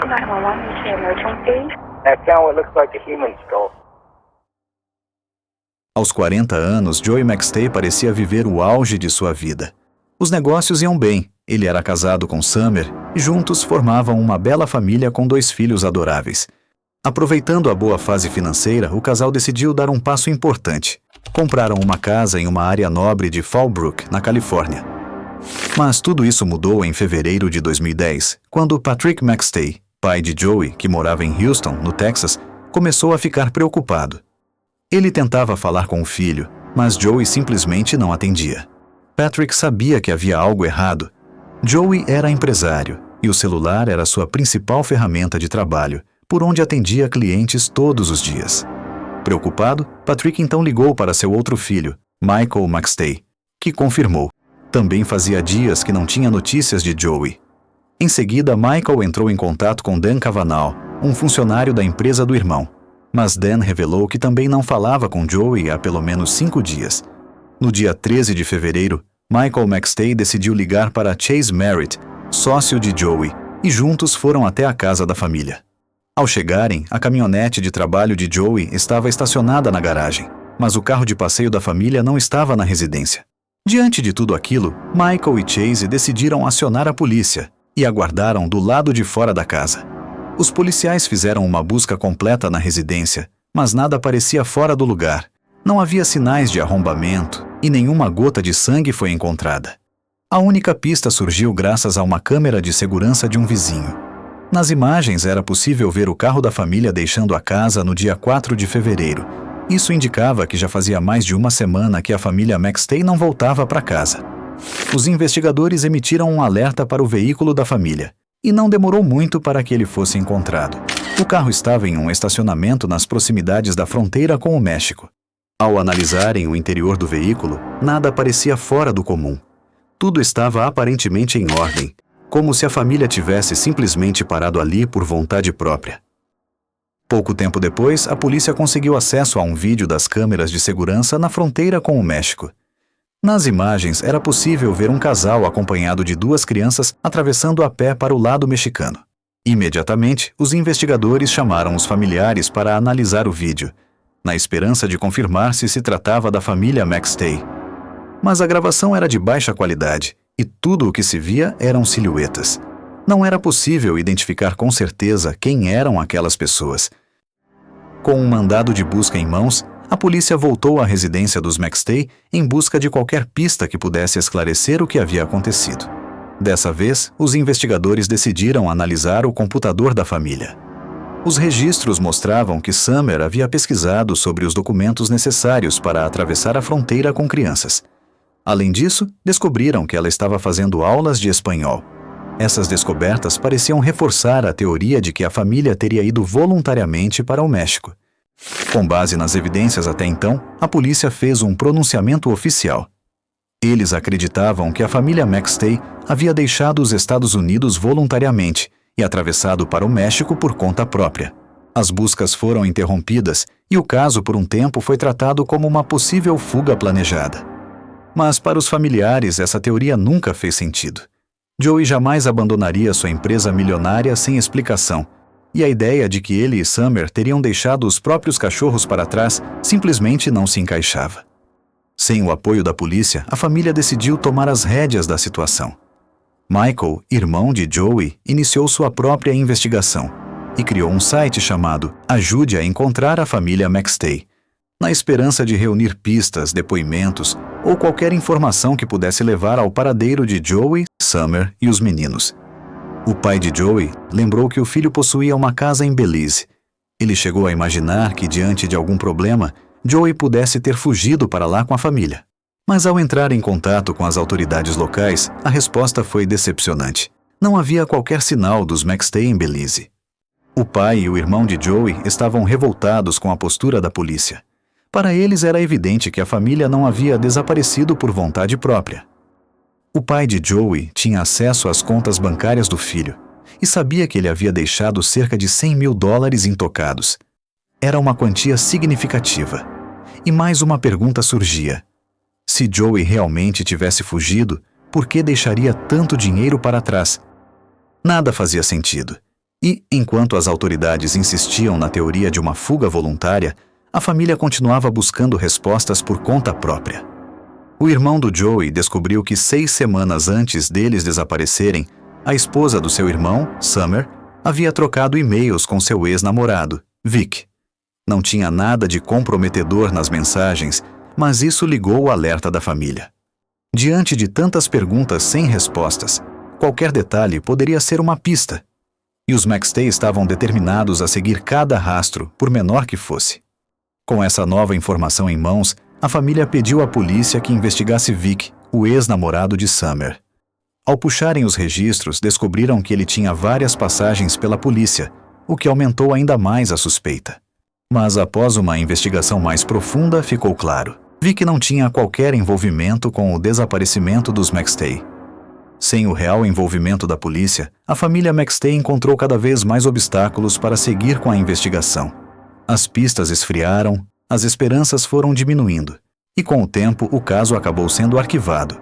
911, you say emergency? Cal, it looks like a human skull. Aos 40 anos, Joey McStay parecia viver o auge de sua vida. Os negócios iam bem, ele era casado com Summer e juntos formavam uma bela família com 2 filhos adoráveis. Aproveitando a boa fase financeira, o casal decidiu dar um passo importante. Compraram uma casa em uma área nobre de Fallbrook, na Califórnia. Mas tudo isso mudou em fevereiro de 2010, quando Patrick McStay, pai de Joey, que morava em Houston, no Texas, começou a ficar preocupado. Ele tentava falar com o filho, mas Joey simplesmente não atendia. Patrick sabia que havia algo errado. Joey era empresário e o celular era sua principal ferramenta de trabalho, por onde atendia clientes todos os dias. Preocupado, Patrick então ligou para seu outro filho, Michael McStay, que confirmou. Também fazia dias que não tinha notícias de Joey. Em seguida, Michael entrou em contato com Dan Cavanaugh, um funcionário da empresa do irmão. Mas Dan revelou que também não falava com Joey há pelo menos 5 dias. No dia 13 de fevereiro, Michael McStay decidiu ligar para Chase Merritt, sócio de Joey, e juntos foram até a casa da família. Ao chegarem, a caminhonete de trabalho de Joey estava estacionada na garagem, mas o carro de passeio da família não estava na residência. Diante de tudo aquilo, Michael e Chase decidiram acionar a polícia e aguardaram do lado de fora da casa. Os policiais fizeram uma busca completa na residência, mas nada parecia fora do lugar. Não havia sinais de arrombamento e nenhuma gota de sangue foi encontrada. A única pista surgiu graças a uma câmera de segurança de um vizinho. Nas imagens era possível ver o carro da família deixando a casa no dia 4 de fevereiro. Isso indicava que já fazia mais de uma semana que a família McStay não voltava para casa. Os investigadores emitiram um alerta para o veículo da família, e não demorou muito para que ele fosse encontrado. O carro estava em um estacionamento nas proximidades da fronteira com o México. Ao analisarem o interior do veículo, nada parecia fora do comum. Tudo estava aparentemente em ordem, como se a família tivesse simplesmente parado ali por vontade própria. Pouco tempo depois, a polícia conseguiu acesso a um vídeo das câmeras de segurança na fronteira com o México. Nas imagens, era possível ver um casal acompanhado de 2 crianças atravessando a pé para o lado mexicano. Imediatamente, os investigadores chamaram os familiares para analisar o vídeo, na esperança de confirmar se tratava da família McStay. Mas a gravação era de baixa qualidade e tudo o que se via eram silhuetas. Não era possível identificar com certeza quem eram aquelas pessoas. Com um mandado de busca em mãos, a polícia voltou à residência dos McStay em busca de qualquer pista que pudesse esclarecer o que havia acontecido. Dessa vez, os investigadores decidiram analisar o computador da família. Os registros mostravam que Summer havia pesquisado sobre os documentos necessários para atravessar a fronteira com crianças. Além disso, descobriram que ela estava fazendo aulas de espanhol. Essas descobertas pareciam reforçar a teoria de que a família teria ido voluntariamente para o México. Com base nas evidências até então, a polícia fez um pronunciamento oficial. Eles acreditavam que a família McStay havia deixado os Estados Unidos voluntariamente e atravessado para o México por conta própria. As buscas foram interrompidas e o caso por um tempo foi tratado como uma possível fuga planejada. Mas para os familiares essa teoria nunca fez sentido. Joey jamais abandonaria sua empresa milionária sem explicação, e a ideia de que ele e Summer teriam deixado os próprios cachorros para trás simplesmente não se encaixava. Sem o apoio da polícia, a família decidiu tomar as rédeas da situação. Michael, irmão de Joey, iniciou sua própria investigação e criou um site chamado Ajude a Encontrar a Família McStay, na esperança de reunir pistas, depoimentos ou qualquer informação que pudesse levar ao paradeiro de Joey, Summer e os meninos. O pai de Joey lembrou que o filho possuía uma casa em Belize. Ele chegou a imaginar que, diante de algum problema, Joey pudesse ter fugido para lá com a família. Mas ao entrar em contato com as autoridades locais, a resposta foi decepcionante. Não havia qualquer sinal dos McStay em Belize. O pai e o irmão de Joey estavam revoltados com a postura da polícia. Para eles era evidente que a família não havia desaparecido por vontade própria. O pai de Joey tinha acesso às contas bancárias do filho e sabia que ele havia deixado cerca de $100 mil intocados. Era uma quantia significativa. E mais uma pergunta surgia. Se Joey realmente tivesse fugido, por que deixaria tanto dinheiro para trás? Nada fazia sentido. E, enquanto as autoridades insistiam na teoria de uma fuga voluntária, a família continuava buscando respostas por conta própria. O irmão do Joey descobriu que 6 semanas antes deles desaparecerem, a esposa do seu irmão, Summer, havia trocado e-mails com seu ex-namorado, Vic. Não tinha nada de comprometedor nas mensagens, mas isso ligou o alerta da família. Diante de tantas perguntas sem respostas, qualquer detalhe poderia ser uma pista. E os McStay estavam determinados a seguir cada rastro, por menor que fosse. Com essa nova informação em mãos, a família pediu à polícia que investigasse Vic, o ex-namorado de Summer. Ao puxarem os registros, descobriram que ele tinha várias passagens pela polícia, o que aumentou ainda mais a suspeita. Mas após uma investigação mais profunda, ficou claro: Vic não tinha qualquer envolvimento com o desaparecimento dos McStay. Sem o real envolvimento da polícia, a família McStay encontrou cada vez mais obstáculos para seguir com a investigação. As pistas esfriaram, as esperanças foram diminuindo, e com o tempo o caso acabou sendo arquivado.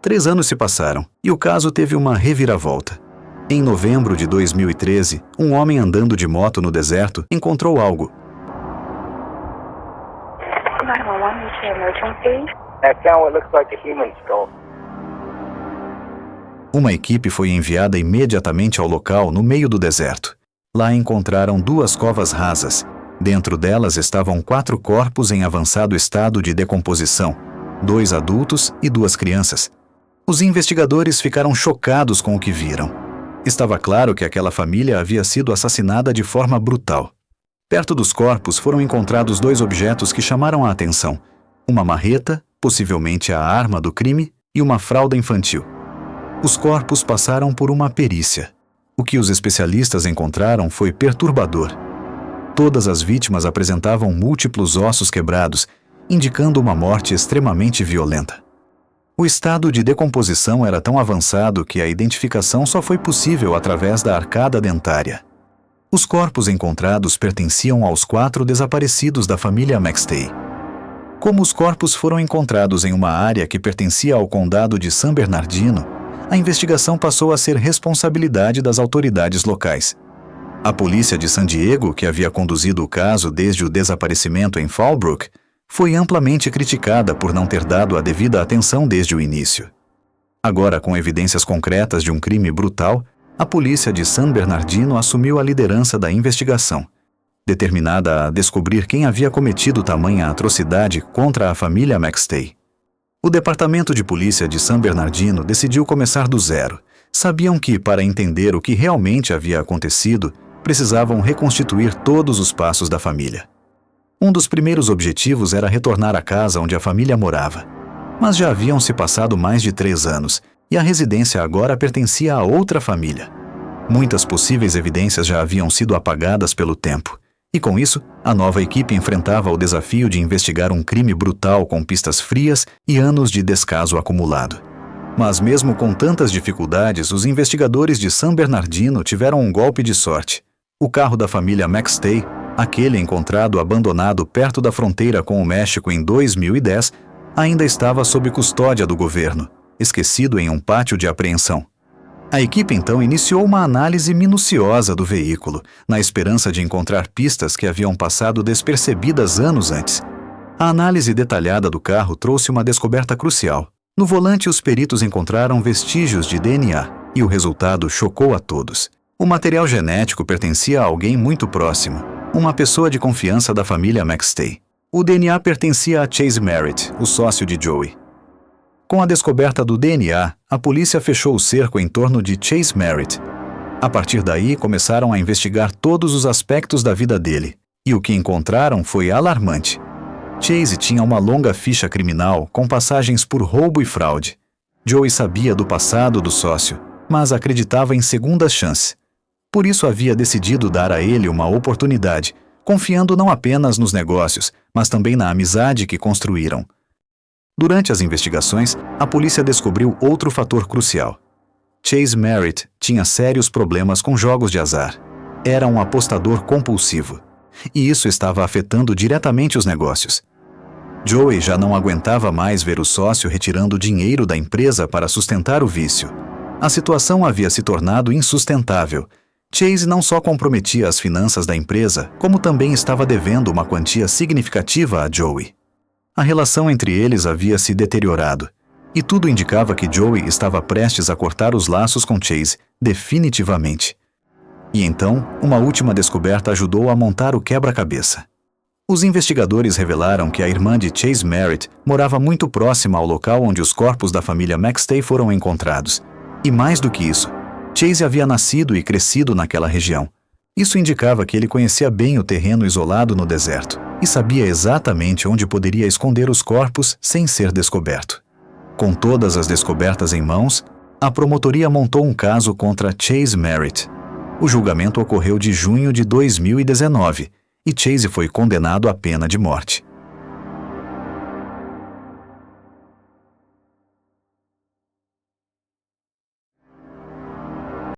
3 anos se passaram, e o caso teve uma reviravolta. Em novembro de 2013, um homem andando de moto no deserto encontrou algo. 911, you say emergency? I found what looks like a human skull. Uma equipe foi enviada imediatamente ao local no meio do deserto. Lá encontraram 2 covas rasas. Dentro delas estavam 4 corpos em avançado estado de decomposição, 2 adultos e 2 crianças. Os investigadores ficaram chocados com o que viram. Estava claro que aquela família havia sido assassinada de forma brutal. Perto dos corpos foram encontrados 2 objetos que chamaram a atenção: uma marreta, possivelmente a arma do crime, e uma fralda infantil. Os corpos passaram por uma perícia. O que os especialistas encontraram foi perturbador. Todas as vítimas apresentavam múltiplos ossos quebrados, indicando uma morte extremamente violenta. O estado de decomposição era tão avançado que a identificação só foi possível através da arcada dentária. Os corpos encontrados pertenciam aos 4 desaparecidos da família McStay. Como os corpos foram encontrados em uma área que pertencia ao condado de San Bernardino, a investigação passou a ser responsabilidade das autoridades locais. A polícia de San Diego, que havia conduzido o caso desde o desaparecimento em Fallbrook, foi amplamente criticada por não ter dado a devida atenção desde o início. Agora, com evidências concretas de um crime brutal, a polícia de San Bernardino assumiu a liderança da investigação, determinada a descobrir quem havia cometido tamanha atrocidade contra a família McStay. O Departamento de Polícia de San Bernardino decidiu começar do zero. Sabiam que, para entender o que realmente havia acontecido, precisavam reconstituir todos os passos da família. Um dos primeiros objetivos era retornar à casa onde a família morava. Mas já haviam se passado mais de 3 anos, e a residência agora pertencia a outra família. Muitas possíveis evidências já haviam sido apagadas pelo tempo, e com isso, a nova equipe enfrentava o desafio de investigar um crime brutal com pistas frias e anos de descaso acumulado. Mas mesmo com tantas dificuldades, os investigadores de San Bernardino tiveram um golpe de sorte. O carro da família McStay, aquele encontrado abandonado perto da fronteira com o México em 2010, ainda estava sob custódia do governo, esquecido em um pátio de apreensão. A equipe então iniciou uma análise minuciosa do veículo, na esperança de encontrar pistas que haviam passado despercebidas anos antes. A análise detalhada do carro trouxe uma descoberta crucial. No volante, os peritos encontraram vestígios de DNA, e o resultado chocou a todos. O material genético pertencia a alguém muito próximo, uma pessoa de confiança da família McStay. O DNA pertencia a Chase Merritt, o sócio de Joey. Com a descoberta do DNA, a polícia fechou o cerco em torno de Chase Merritt. A partir daí, começaram a investigar todos os aspectos da vida dele, e o que encontraram foi alarmante. Chase tinha uma longa ficha criminal com passagens por roubo e fraude. Joey sabia do passado do sócio, mas acreditava em segundas chances. Por isso havia decidido dar a ele uma oportunidade, confiando não apenas nos negócios, mas também na amizade que construíram. Durante as investigações, a polícia descobriu outro fator crucial. Chase Merritt tinha sérios problemas com jogos de azar. Era um apostador compulsivo, e isso estava afetando diretamente os negócios. Joey já não aguentava mais ver o sócio retirando dinheiro da empresa para sustentar o vício. A situação havia se tornado insustentável, Chase não só comprometia as finanças da empresa, como também estava devendo uma quantia significativa a Joey. A relação entre eles havia se deteriorado, e tudo indicava que Joey estava prestes a cortar os laços com Chase, definitivamente. E então, uma última descoberta ajudou a montar o quebra-cabeça. Os investigadores revelaram que a irmã de Chase Merritt morava muito próxima ao local onde os corpos da família McStay foram encontrados. E mais do que isso, Chase havia nascido e crescido naquela região. Isso indicava que ele conhecia bem o terreno isolado no deserto e sabia exatamente onde poderia esconder os corpos sem ser descoberto. Com todas as descobertas em mãos, a promotoria montou um caso contra Chase Merritt. O julgamento ocorreu de junho de 2019 e Chase foi condenado à pena de morte.